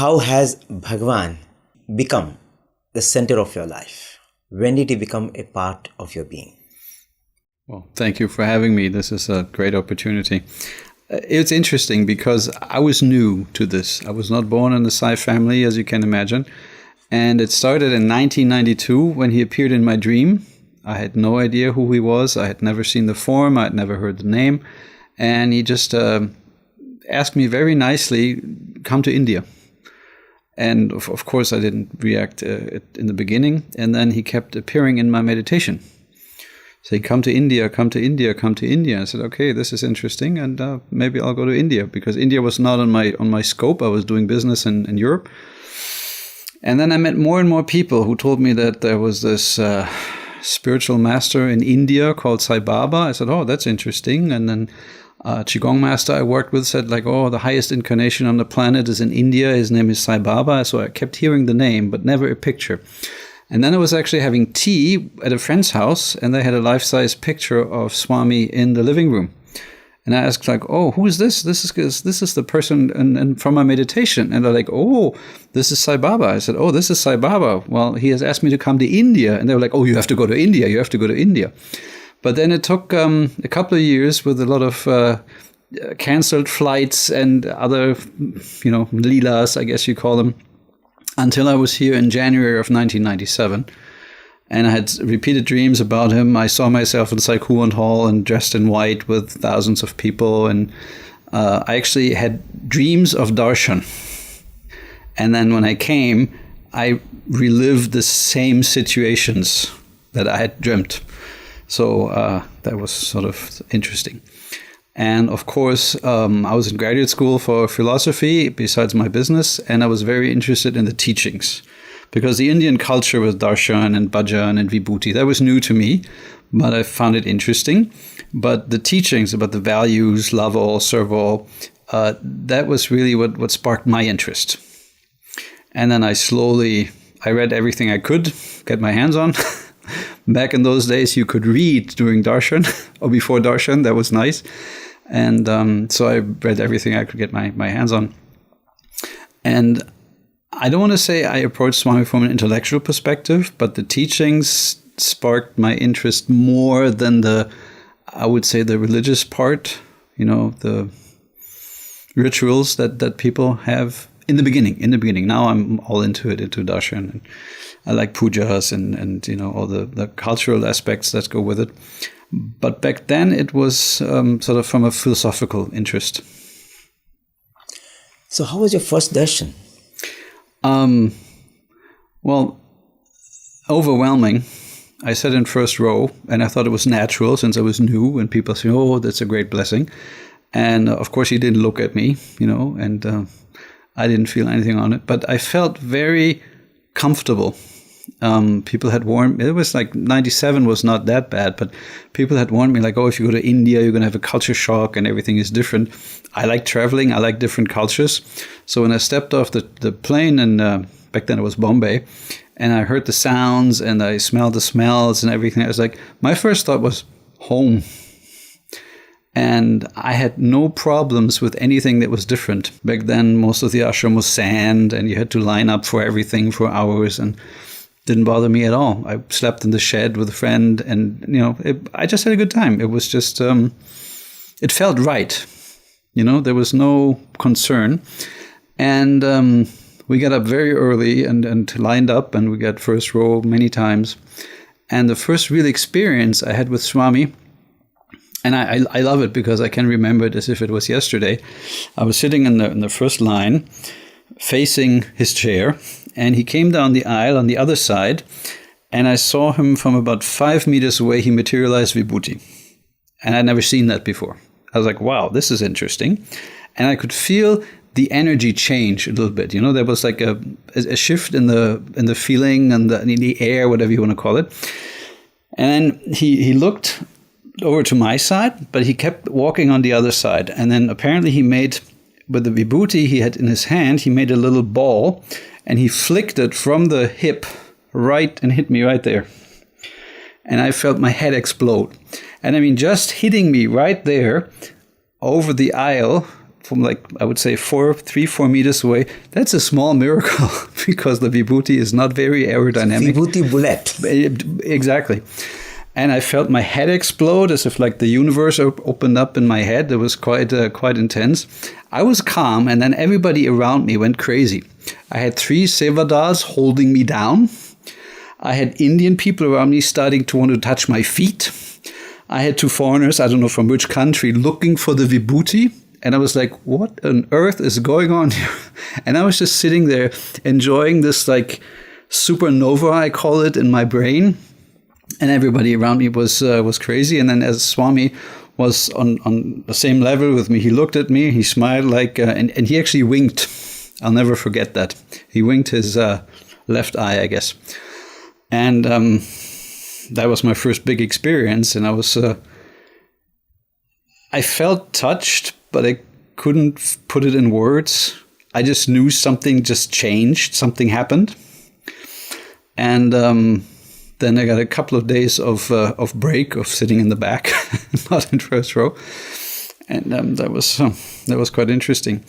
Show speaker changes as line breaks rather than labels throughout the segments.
How has Bhagwan become the center of your life? When did he become a part of your being?
Well, thank you for having me. This is a great opportunity. It's interesting because I was new to this. I was not born in the Sai family, as you can imagine. And it started in 1992 when he appeared in my dream. I had no idea who he was. I had never seen the form. I had never heard the name. And he just asked me very nicely, come to India. And of course, I didn't react in the beginning. And then he kept appearing in my meditation. Saying, come to India, come to India, come to India. I said, okay, this is interesting. And maybe I'll go to India, because India was not on my scope. I was doing business in Europe. And then I met more and more people who told me that there was this spiritual master in India called Sai Baba. I said, oh, that's interesting. And then Qigong master I worked with said, like, oh, the highest incarnation on the planet is in India. His name is Sai Baba. So I kept hearing the name, but never a picture. And then I was actually having tea at a friend's house, and they had a life-size picture of Swami in the living room. And I asked, like, oh, who is this? This is the person and from my meditation. And they're like, oh, this is Sai Baba. I said, oh, this is Sai Baba. Well, he has asked me to come to India. And they were like, oh, you have to go to India. You have to go to India. But then it took a couple of years with a lot of canceled flights and other, leelas, I guess you call them, until I was here in January of 1997. And I had repeated dreams about him. I saw myself in Sai-Kuan Hall and dressed in white with thousands of people. And I actually had dreams of darshan. And then when I came, I relived the same situations that I had dreamt. So that was sort of interesting. And of course, I was in graduate school for philosophy besides my business. And I was very interested in the teachings. Because the Indian culture with darshan and bhajan and vibhuti, that was new to me, but I found it interesting. But the teachings about the values, love all, serve all, that was really what sparked my interest. And then I read everything I could get my hands on. Back in those days, you could read during darshan or before darshan. That was nice. And so I read everything I could get my hands on. And I don't want to say I approached Swami from an intellectual perspective, but the teachings sparked my interest more than the religious part, the rituals that people have in the beginning. Now I'm all into darshan, and I like pujas and all the cultural aspects that go with it. But back then it was sort of from a philosophical interest.
So how was your first darshan?
Well, overwhelming. I sat in first row, and I thought it was natural since I was new, and people say, oh, that's a great blessing. And of course, he didn't look at me, and I didn't feel anything on it, but I felt very comfortable. People had warned me, it was like 97 was not that bad, but people had warned me, like, oh, if you go to India, you're going to have a culture shock and everything is different. I like traveling. I like different cultures. So when I stepped off the plane, and back then it was Bombay, and I heard the sounds and I smelled the smells and everything, I was like, my first thought was home. And I had no problems with anything that was different. Back then, most of the ashram was sand, and you had to line up for everything for hours, and didn't bother me at all. I slept in the shed with a friend, and I just had a good time. It was just it felt right. There was no concern, and we got up very early and lined up, and we got first row many times. And the first real experience I had with Swami, and I love it because I can remember it as if it was yesterday. I was sitting in the first line, facing his chair, and he came down the aisle on the other side, and I saw him from about 5 meters away. He materialized vibhuti, and I'd never seen that before. I was like, wow, this is interesting. And I could feel the energy change a little bit. There was like a shift in the feeling and in the air, whatever you want to call it. And he looked over to my side, but he kept walking on the other side. And then apparently he made, with the vibhuti he had in his hand, he made a little ball, and he flicked it from the hip right and hit me right there. And I felt my head explode. And I mean, just hitting me right there over the aisle from like, I would say 4 meters away. That's a small miracle because the vibhuti is not very aerodynamic.
Vibhuti bullet.
Exactly. And I felt my head explode as if like the universe opened up in my head. It was quite intense. I was calm, and then everybody around me went crazy. I had 3 sevadars holding me down. I had Indian people around me starting to want to touch my feet. I had 2 foreigners, I don't know from which country, looking for the vibhuti. And I was like, what on earth is going on here? And I was just sitting there enjoying this like supernova, I call it, in my brain. And everybody around me was crazy. And then as Swami was on the same level with me, he looked at me, he smiled like, and he actually winked. I'll never forget that. He winked his left eye, I guess. And that was my first big experience. And I felt touched, but I couldn't put it in words. I just knew something just changed, something happened. And then I got a couple of days of break, of sitting in the back, not in first row. And that was quite interesting.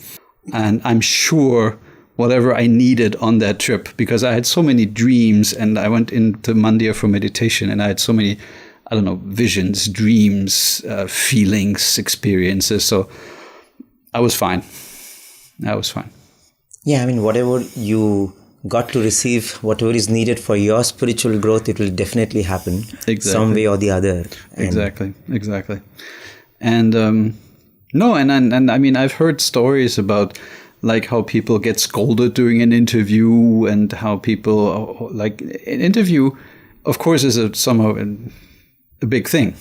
And I'm sure whatever I needed on that trip, because I had so many dreams, and I went into Mandir for meditation, and I had so many, I don't know, visions, dreams, feelings, experiences. So I was fine.
Yeah, I mean, whatever you got to receive, whatever is needed for your spiritual growth, it will definitely happen. Exactly. Some way or the other.
Exactly. And no, and I mean, I've heard stories about like how people get scolded during an interview, and how people, like, an interview, of course, is somehow a big thing,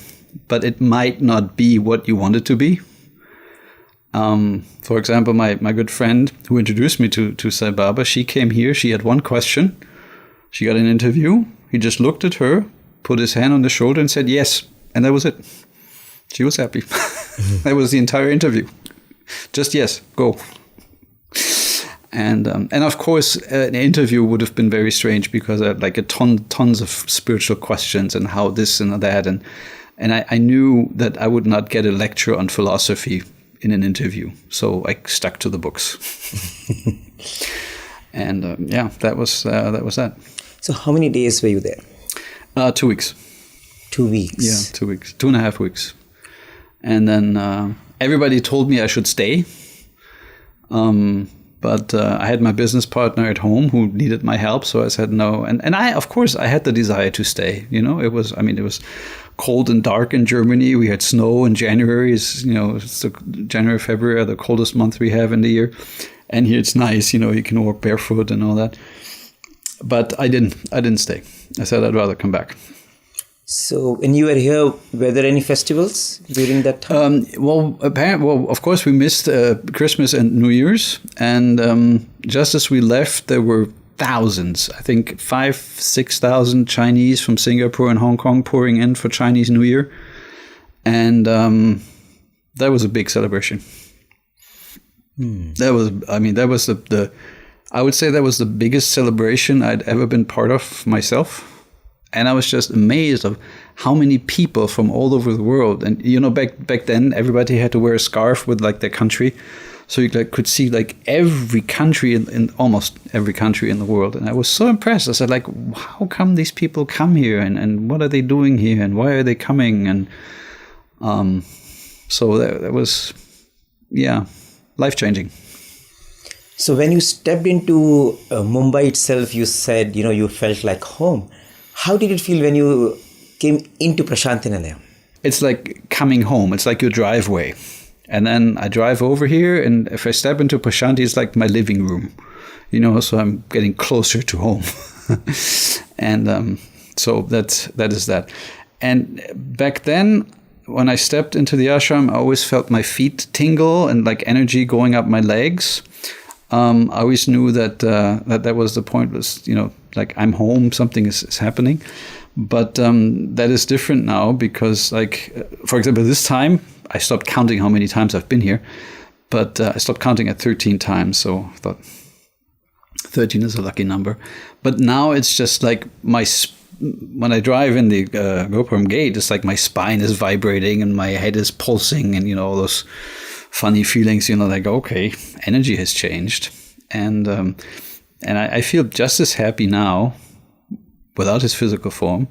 but it might not be what you want it to be. For example, my good friend who introduced me to Sai Baba, she came here, she had one question, she got an interview, he just looked at her, put his hand on the shoulder and said yes, and that was it. She was happy. That was the entire interview. Just yes, go. And of course, an interview would have been very strange, because I had like tons of spiritual questions and how this and that, and I knew that I would not get a lecture on philosophy in an interview, so I stuck to the books. And that was that.
So how many days were you there?
2 weeks.
2 weeks.
Yeah, 2 weeks, 2.5 weeks. And then everybody told me I should stay. But I had my business partner at home who needed my help, so I said no. And I, of course, I had the desire to stay. You know, it was cold and dark in Germany. We had snow in January. It's January, February are the coldest month we have in the year. And here it's nice. You know, you can walk barefoot and all that. But I didn't stay. I said I'd rather come back.
So when you were here, were there any festivals during that time?
Well, of course, we missed Christmas and New Year's. And just as we left, there were thousands, I think 5,000-6,000 Chinese from Singapore and Hong Kong pouring in for Chinese New Year. And that was a big celebration. That was I would say that was the biggest celebration I'd ever been part of myself. And I was just amazed of how many people from all over the world. And, you know, back then, everybody had to wear a scarf with, like, their country. So you could see, like, every country, in almost every country in the world. And I was so impressed. I said, like, how come these people come here? And what are they doing here? And why are they coming? And so that was, life-changing.
So when you stepped into Mumbai itself, you said, you know, you felt like home. How did it feel when you came into Prasanthi Nilayam?
It's like coming home. It's like your driveway. And then I drive over here, and if I step into Prasanthi, it's like my living room. You know, so I'm getting closer to home. And so that is that. And back then, when I stepped into the ashram, I always felt my feet tingle and like energy going up my legs. I always knew that that was the point, was, you know, like I'm home, something is happening. But that is different now, because, like, for example, this time, I stopped counting how many times I've been here, but I stopped counting at 13 times. So I thought 13 is a lucky number. But now it's just like when I drive in the Gopuram gate, it's like my spine is vibrating and my head is pulsing, and, you know, all those funny feelings, like, okay, energy has changed. And I feel just as happy now without his physical form.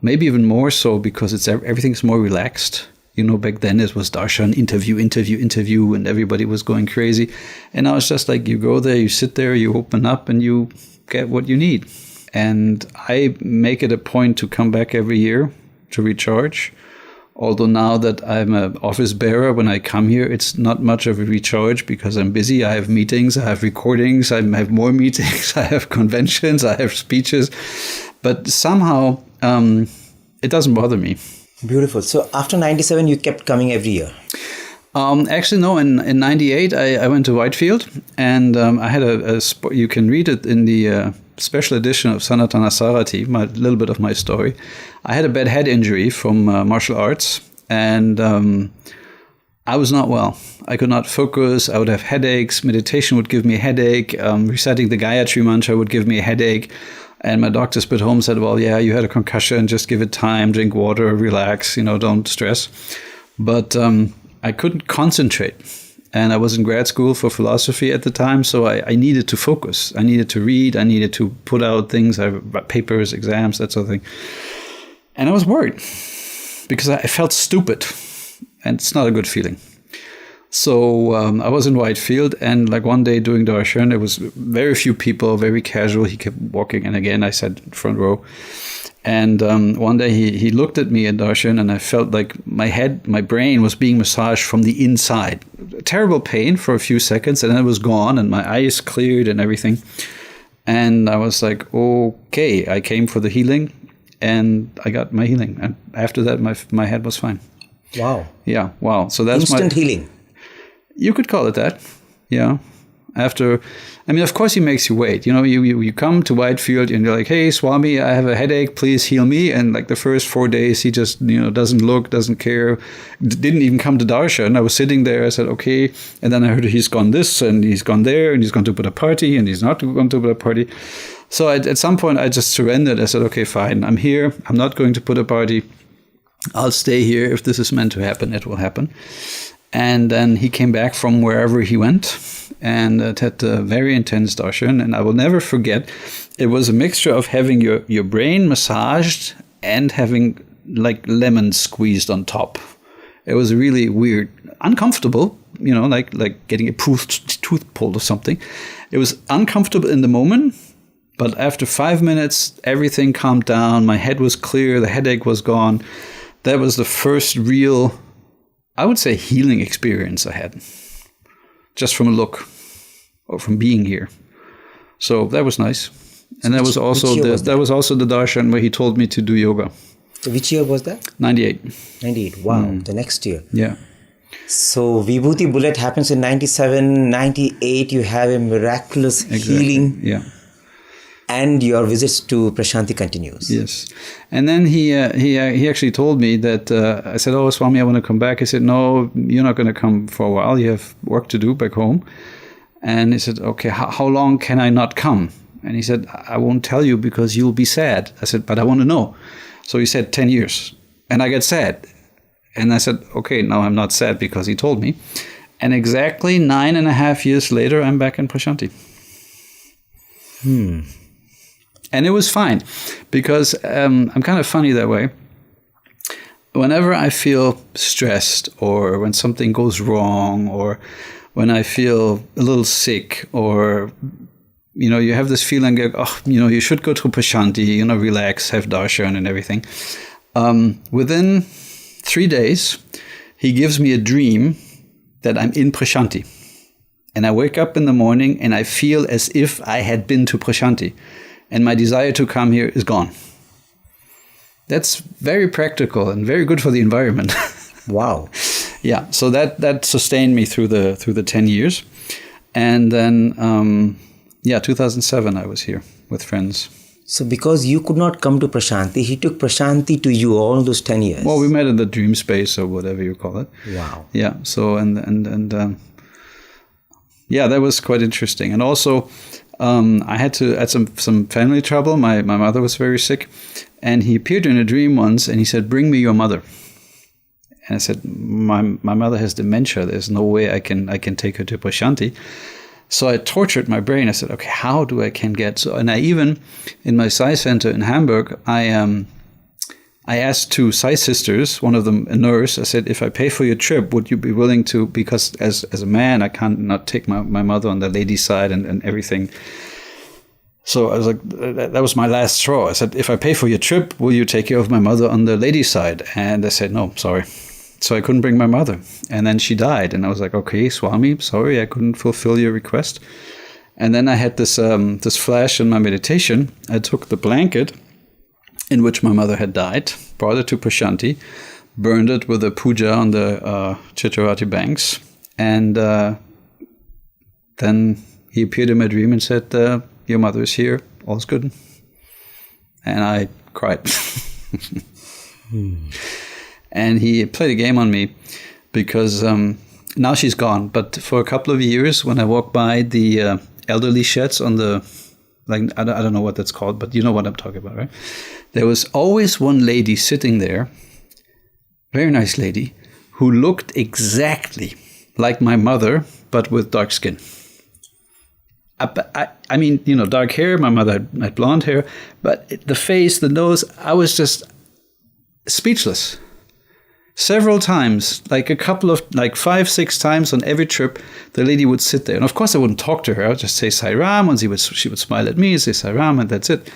Maybe even more so because everything's more relaxed. Back then it was darshan, interview, and everybody was going crazy. And now it's just like you go there, you sit there, you open up, and you get what you need. And I make it a point to come back every year to recharge. Although now that I'm an office bearer, when I come here, it's not much of a recharge because I'm busy. I have meetings, I have recordings, I have more meetings, I have conventions, I have speeches. But somehow it doesn't bother me.
Beautiful. So after 97, you kept coming every year?
Actually, no. In 98, I went to Whitefield, and I had you can read it in the special edition of Sanatana Sarati, a little bit of my story. I had a bad head injury from martial arts, and I was not well. I could not focus. I would have headaches. Meditation would give me a headache. Reciting the Gayatri mantra would give me a headache. And my doctors at home said, well, yeah, you had a concussion. Just give it time. Drink water. Relax. Don't stress. But I couldn't concentrate. And I was in grad school for philosophy at the time, so I needed to focus. I needed to read. I needed to put out things, papers, exams, that sort of thing. And I was worried because I felt stupid. And it's not a good feeling. So I was in Whitefield, and like one day doing darshan, there was very few people, very casual. He kept walking, and again I sat front row. And one day he looked at me at darshan, and I felt like my brain was being massaged from the inside. Terrible pain for a few seconds, and then it was gone, and my eyes cleared and everything. And I was like, okay, I came for the healing, and I got my healing. And after that, my head was fine.
Wow.
Yeah, wow. So that's
instant healing.
You could call it that, yeah. Of course he makes you wait. You come to Whitefield and you're like, hey, Swami, I have a headache, please heal me. And like the first 4 days, he just, doesn't look, doesn't care, didn't even come to darshan. I was sitting there, I said, okay. And then I heard he's gone this and he's gone there and he's going to put a party and he's not going to put a party. So at some point I just surrendered. I said, okay, fine, I'm here. I'm not going to put a party. I'll stay here. If this is meant to happen, it will happen. And then he came back from wherever he went and had a very intense darshan. And I will never forget, it was a mixture of having your brain massaged and having like lemon squeezed on top. It was really weird, uncomfortable, like getting a tooth pulled or something. It was uncomfortable in the moment, but after 5 minutes, everything calmed down. My head was clear. The headache was gone. That was the first real, I would say, healing experience I had, just from a look or from being here. So that was nice. And that was also the darshan where he told me to do yoga.
So which year was that?
98.
98. Wow. The next year.
Yeah.
So Vibhuti Bullet happens in 97, 98. You have a miraculous healing.
Yeah.
And your visits to Prasanthi continues.
Yes. And then he actually told me that, I said, oh, Swami, I want to come back. He said, no, you're not going to come for a while. You have work to do back home. And he said, okay, how long can I not come? And he said, I won't tell you because you'll be sad. I said, but I want to know. So he said, 10 years. And I got sad. And I said, okay, now I'm not sad because he told me. And exactly 9.5 years later, I'm back in Prasanthi. And it was fine because I'm kind of funny that way. Whenever I feel stressed or when something goes wrong or when I feel a little sick or, you have this feeling like, you should go to Prasanthi, relax, have darshan and everything. Within 3 days, he gives me a dream that I'm in Prasanthi. And I wake up in the morning and I feel as if I had been to Prasanthi. And my desire to come here is gone. That's very practical and very good for the environment.
Wow.
Yeah, so that sustained me through the 10 years. And then, 2007 I was here with friends.
So because you could not come to Prasanthi, he took Prasanthi to you all those 10 years.
Well, we met in the dream space or whatever you call it.
Wow.
Yeah, so that was quite interesting. And also, I had some family trouble. My mother was very sick, and he appeared in a dream once, and he said, "Bring me your mother." And I said, my mother has dementia. There's no way I can take her to Prasanthi. So I tortured my brain. I said, okay, how do I can get so? And I even in my Sai center in Hamburg, I asked two Sai sisters, one of them a nurse. I said, if I pay for your trip, would you be willing to? Because as a man, I can't not take my mother on the ladies' side and everything. So I was like, that was my last straw. I said, if I pay for your trip, will you take care of my mother on the ladies' side? And they said, no, sorry. So I couldn't bring my mother. And then she died. And I was like, okay, Swami, sorry, I couldn't fulfill your request. And then I had this flash in my meditation. I took the blanket in which my mother had died, brought it to Prasanthi, burned it with a puja on the Chitravati banks. And then he appeared in my dream and said, your mother is here, all's good. And I cried. And he played a game on me because now she's gone. But for a couple of years, when I walked by the elderly sheds on the, like, I don't know what that's called, but you know what I'm talking about, right? There was always one lady sitting there, very nice lady, who looked exactly like my mother, but with dark skin. I mean, you know, dark hair. My mother had blonde hair, but the face, the nose, I was just speechless. Several times, like 5-6 times on every trip, the lady would sit there. And of course, I wouldn't talk to her. I would just say Sai Ram, and she would smile at me, say Sai Ram, and that's it.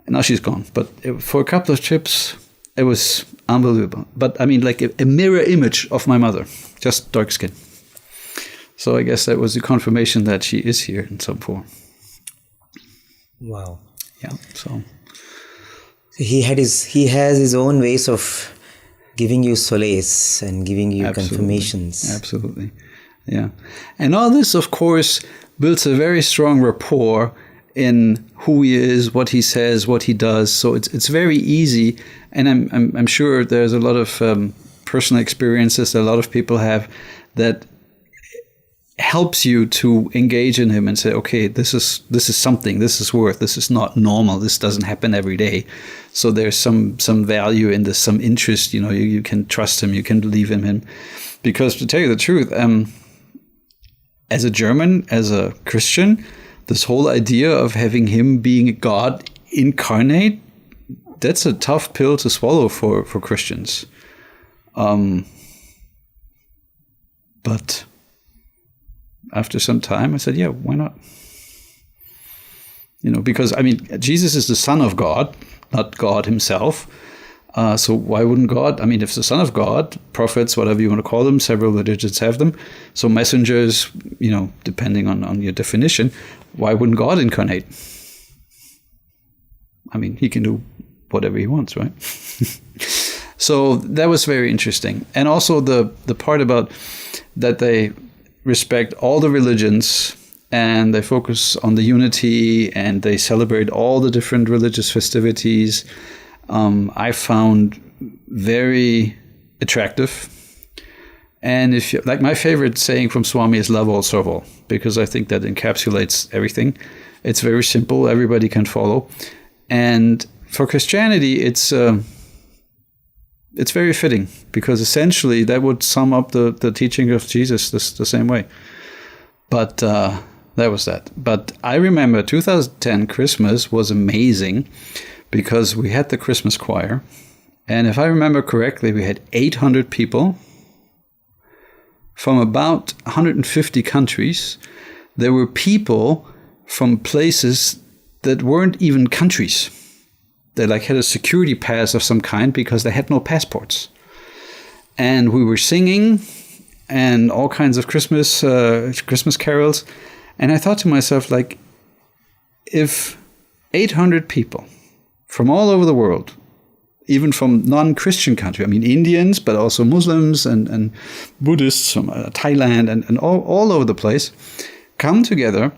And now she's gone. But for a couple of trips, it was unbelievable. But I mean, like a mirror image of my mother, just dark skin. So I guess that was the confirmation that she is here in some form.
Wow.
Yeah. So
he has his own ways of giving you solace and giving you confirmations.
Absolutely. Yeah. And all this, of course, builds a very strong rapport in who he is, what he says, what he does. So it's very easy. And I'm sure there's a lot of personal experiences that a lot of people have that helps you to engage in him and say, okay, this is something, this is worth, this is not normal, this doesn't happen every day. So there's some value in this, some interest, you know, you can trust him, you can believe in him. Because to tell you the truth, as a German, as a Christian, this whole idea of having him being God incarnate, that's a tough pill to swallow for Christians. But after some time, I said, yeah, why not? You know, because, I mean, Jesus is the Son of God, not God himself. So why wouldn't God? I mean, if the Son of God, prophets, whatever you want to call them, several religions have them. So messengers, you know, depending on your definition, why wouldn't God incarnate? I mean, he can do whatever he wants, right? So that was very interesting. And also the part about that they respect all the religions and they focus on the unity and they celebrate all the different religious festivities, I found very attractive. And if you, like, my favorite saying from Swami is love all, serve all, because I think that encapsulates everything. It's very simple. Everybody can follow. And for Christianity, it's very fitting, because essentially that would sum up the teaching of Jesus the same way. But that was that. But I remember 2010 Christmas was amazing because we had the Christmas choir. And if I remember correctly, we had 800 people from about 150 countries. There were people from places that weren't even countries. They like had a security pass of some kind because they had no passports. And we were singing and all kinds of Christmas carols. And I thought to myself, like, if 800 people from all over the world, even from non-Christian countries, I mean Indians, but also Muslims and Buddhists from Thailand and all over the place, come together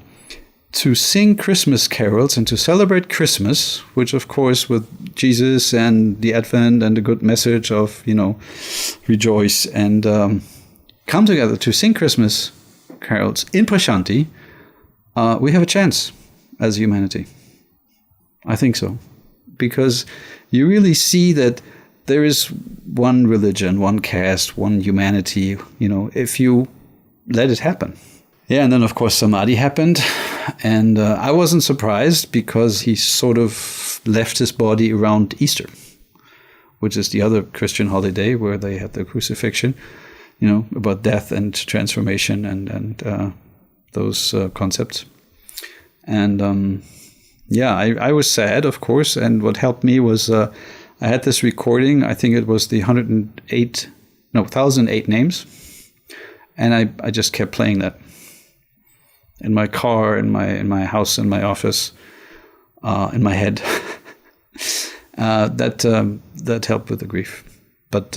to sing Christmas carols and to celebrate Christmas, which of course with Jesus and the Advent and the good message of, you know, rejoice, and come together to sing Christmas carols in Prasanthi, we have a chance as humanity. I think so. Because you really see that there is one religion, one caste, one humanity, if you let it happen. Yeah, and then of course Samadhi happened, and I wasn't surprised because he sort of left his body around Easter, which is the other Christian holiday where they had the crucifixion, about death and transformation and those concepts. And I was sad, of course, and what helped me was I had this recording. I think it was the 1,008 names, and I just kept playing that in my car, in my house, in my office, in my head. That helped with the grief. But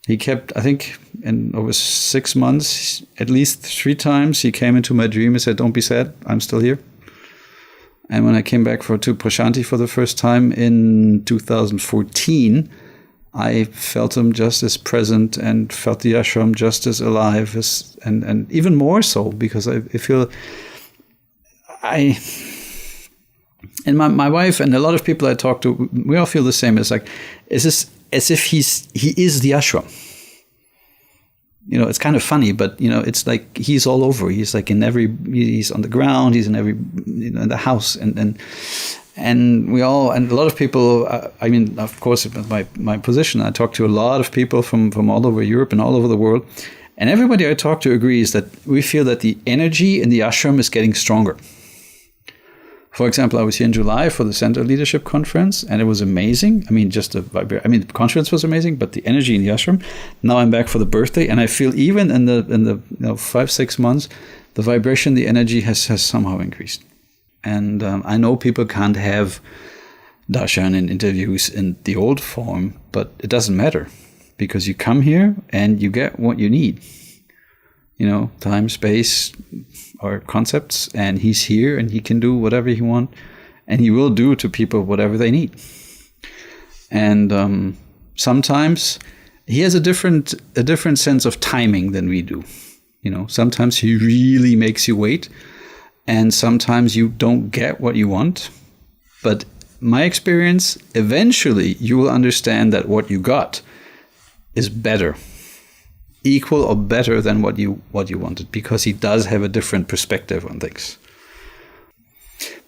he kept, I think, in over 6 months, at least 3 times, he came into my dream and said, "Don't be sad, I'm still here." And when I came back to Prasanthi for the first time in 2014, I felt him just as present and felt the ashram just as alive, and even more so, because I feel and my wife and a lot of people I talk to, we all feel the same. It's like, as if he is the ashram. It's kind of funny, but it's like he's all over. He's like he's on the ground, he's in every, in the house, and we all, and a lot of people, of course, my position, I talk to a lot of people from all over Europe and all over the world, and everybody I talk to agrees that we feel that the energy in the ashram is getting stronger. For example, I was here in July for the Center Leadership Conference, and it was amazing. The conference was amazing, but the energy in the ashram. Now I'm back for the birthday, and I feel even in the 5-6 months, the vibration, the energy has somehow increased. And I know people can't have darshan and interviews in the old form, but it doesn't matter, because you come here and you get what you need. Time, space are concepts, and he's here and he can do whatever he wants, and he will do to people whatever they need. And sometimes he has a different sense of timing than we do. Sometimes he really makes you wait, and sometimes you don't get what you want. But my experience, eventually you will understand that what you got is better, equal or better than what you wanted, because he does have a different perspective on things.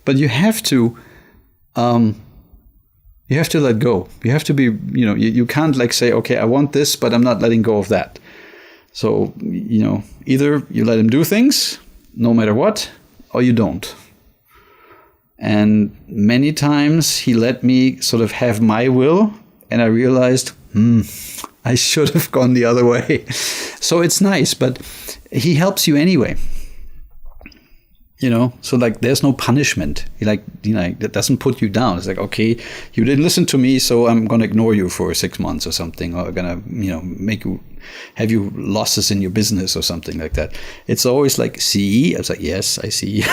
But you have to let go. You have to be, you can't say, okay, I want this, but I'm not letting go of that. So, either you let him do things no matter what, or you don't. And many times he let me sort of have my will, and I realized, I should have gone the other way. So it's nice, but he helps you anyway. So there's no punishment. That doesn't put you down. It's like, okay, you didn't listen to me, so I'm going to ignore you for 6 months or something, or I'm going to, have you losses in your business or something like that. It's always like, see? I was like, yes, I see.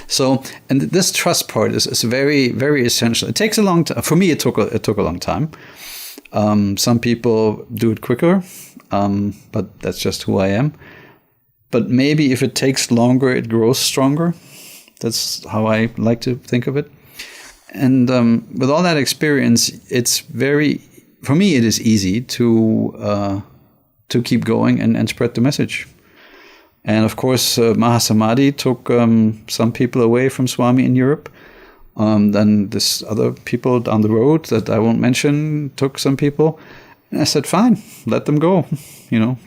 So, and this trust part is very, very essential. It takes a long time. For me, it took a long time. Some people do it quicker, but that's just who I am. But maybe if it takes longer, it grows stronger. That's how I like to think of it. And with all that experience, for me, it is easy to keep going and spread the message. And of course, Mahasamadhi took some people away from Swami in Europe. Then this other people down the road that I won't mention took some people. And I said, fine, let them go.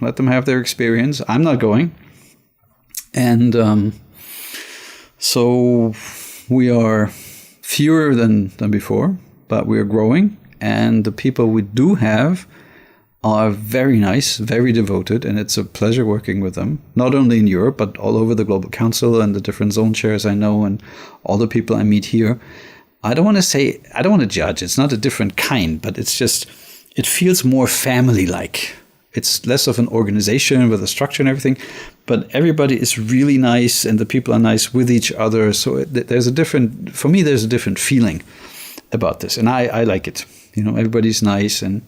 Let them have their experience. I'm not going. And so we are fewer than before, but we're growing. And the people we do have are very nice, very devoted, and it's a pleasure working with them, not only in Europe, but all over the Global Council and the different zone chairs I know and all the people I meet here. I don't want to judge. It's not a different kind, but it's just, it feels more family-like. It's less of an organization with a structure and everything, but everybody is really nice and the people are nice with each other. So there's a different feeling about this, and I like it. Everybody's nice, and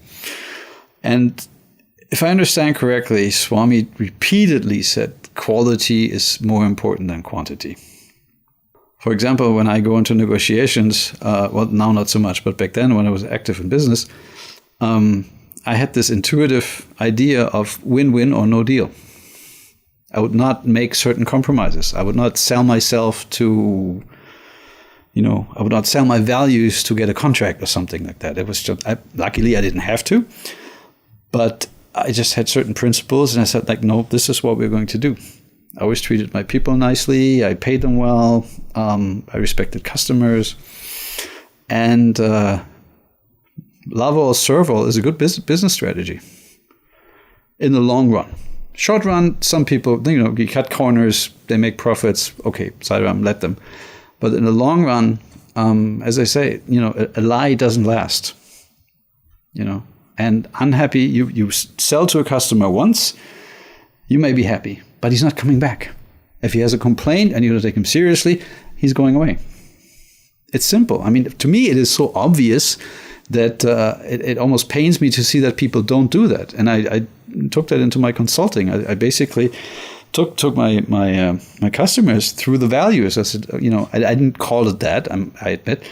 if I understand correctly, Swami repeatedly said quality is more important than quantity. For example, when I go into negotiations, well, now not so much, but back then when I was active in business, I had this intuitive idea of win-win or no deal. I would not make certain compromises. I would not sell myself to, I would not sell my values to get a contract or something like that. It was just, luckily I didn't have to, but I just had certain principles and I said no, this is what we're going to do. I always treated my people nicely. I paid them well. I respected customers. And love all, serve all is a good business strategy in the long run. Short run, some people, you cut corners, they make profits. Okay, Sai-Ram, let them. But in the long run, as I say, a lie doesn't last. And unhappy, you sell to a customer once, you may be happy, but he's not coming back. If he has a complaint and you don't take him seriously, he's going away. It's simple. I mean, to me, it is so obvious that it almost pains me to see that people don't do that. And I took that into my consulting. I basically took my customers through the values. I said, I didn't call it that, I admit,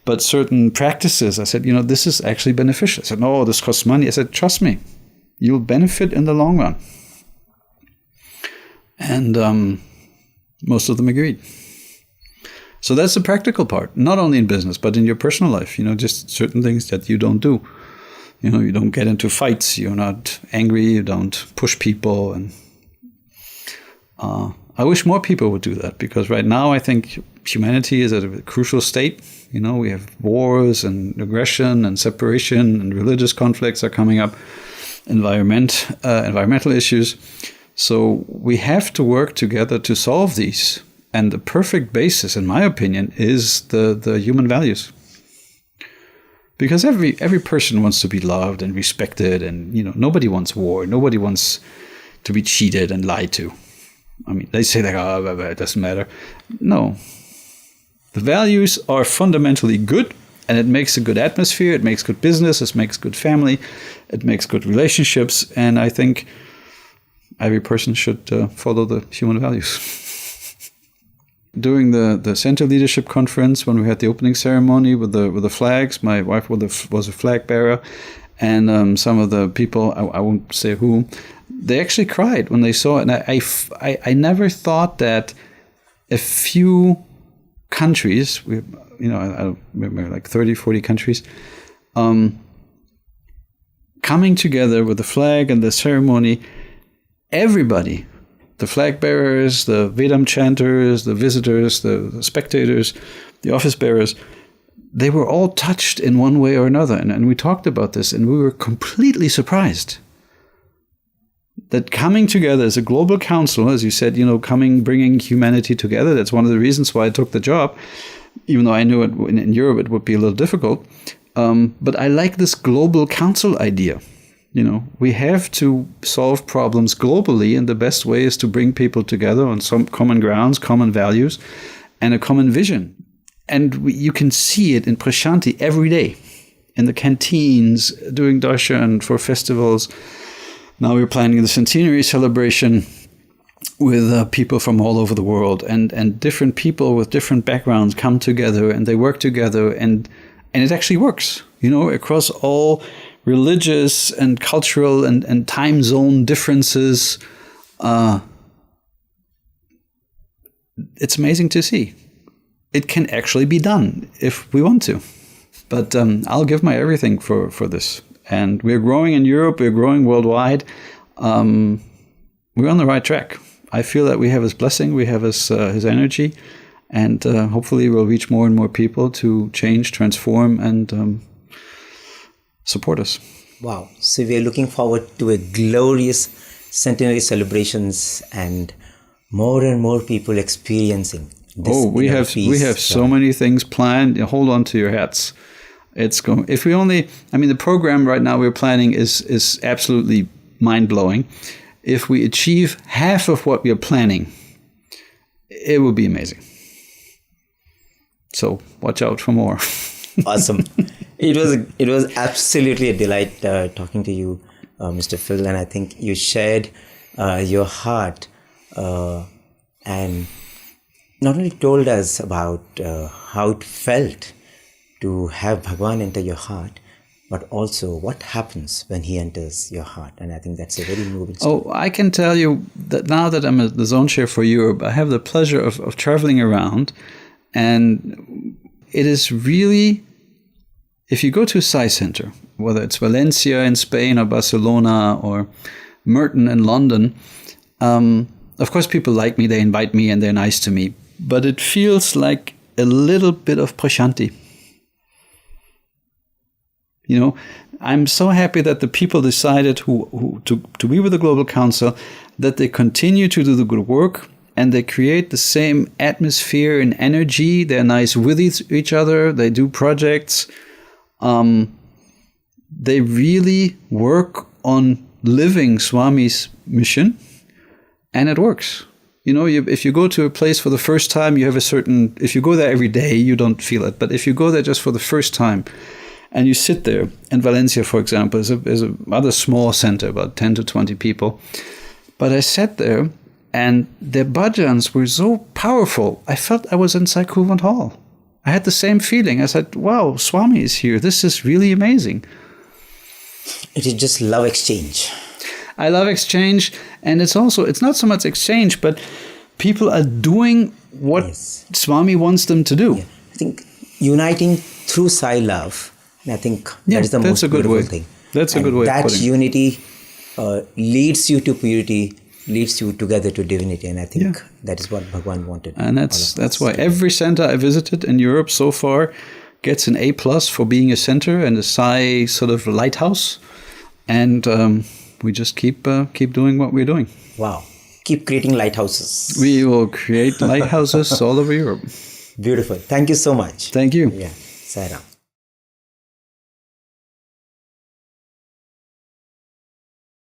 but certain practices. I said, this is actually beneficial. I said, no, this costs money. I said, trust me, you'll benefit in the long run. And most of them agreed. So that's the practical part, not only in business, but in your personal life, just certain things that you don't do. You don't get into fights, you're not angry, you don't push people. And I wish more people would do that, because right now I think humanity is at a crucial state. We have wars and aggression and separation and religious conflicts are coming up, environmental issues. So we have to work together to solve these. And the perfect basis, in my opinion, is the human values. Because every person wants to be loved and respected, and nobody wants war, nobody wants to be cheated and lied to. I mean, they say it doesn't matter. No. The values are fundamentally good, and it makes a good atmosphere, it makes good business, it makes good family, it makes good relationships, and I think every person should follow the human values. During the Center Leadership Conference, when we had the opening ceremony with the flags, my wife was a flag bearer, and some of the people, I won't say who, they actually cried when they saw it. And I never thought that a few countries, I don't remember, like 30, 40 countries, coming together with the flag and the ceremony, everybody, the flag bearers, the Vedam chanters, the visitors, the spectators, the office bearers, they were all touched in one way or another. And we talked about this, and we were completely surprised that coming together as a global council, as you said, bringing humanity together, that's one of the reasons why I took the job, even though I knew in Europe it would be a little difficult. But I like this global council idea. We have to solve problems globally, and the best way is to bring people together on some common grounds, common values, and a common vision. And you can see it in Prasanthi every day, in the canteens, doing darshan for festivals. Now we're planning the centenary celebration with people from all over the world, and different people with different backgrounds come together, and they work together, and it actually works, across all religious and cultural and time zone differences. It's amazing to see. It can actually be done if we want to. But I'll give my everything for this. And we're growing in Europe, we're growing worldwide. We're on the right track. I feel that we have his blessing, we have his energy, and hopefully we'll reach more and more people to change, transform, and support us.
Wow. So we are looking forward to a glorious centenary celebrations and more people experiencing this.
We have so many things planned. Hold on to your hats. It's going. If we only, the program right now we're planning is absolutely mind-blowing. If we achieve half of what we are planning, it will be amazing. So watch out for more.
Awesome. It was absolutely a delight talking to you, Mr. Phil, and I think you shared your heart and not only told us about how it felt to have Bhagwan enter your heart, but also what happens when he enters your heart. And I think that's a very moving story.
Oh, I can tell you that now that I'm the zone chair for Europe, I have the pleasure of traveling around. And it is really, if you go to a Sai center, whether it's Valencia in Spain or Barcelona or Merton in London, of course people like me, they invite me and they're nice to me. But it feels like a little bit of Prasanthi. You know, I'm so happy that the people decided to be with the Global Council, that they continue to do the good work and they create the same atmosphere and energy. They're nice with each other. They do projects. They really work on living Swami's mission, and it works. You know, if you go to a place for the first time, you have a certain, if you go there every day, you don't feel it. But if you go there just for the first time, and you sit there, and Valencia, for example, is a rather small center, about 10 to 20 people. But I sat there, and their bhajans were so powerful, I felt I was in Sai Kuvant Hall. I had the same feeling. I said, wow, Swami is here. This is really amazing.
It is just love exchange.
I love exchange, and it's not so much exchange, but people are doing what Swami wants them to do.
Yeah. I think uniting through Sai love, and I think that is the most beautiful thing.
That's a good way of putting it.
That unity leads you to purity, leads you together to divinity, and I think that is what Bhagwan wanted.
And that's why every center I visited in Europe so far gets an A+ for being a center and a Sai sort of lighthouse, and we just keep doing what we're doing.
Wow! Keep creating lighthouses.
We will create lighthouses all over Europe.
Beautiful. Thank you so much.
Thank you.
Yeah. Sai Ram.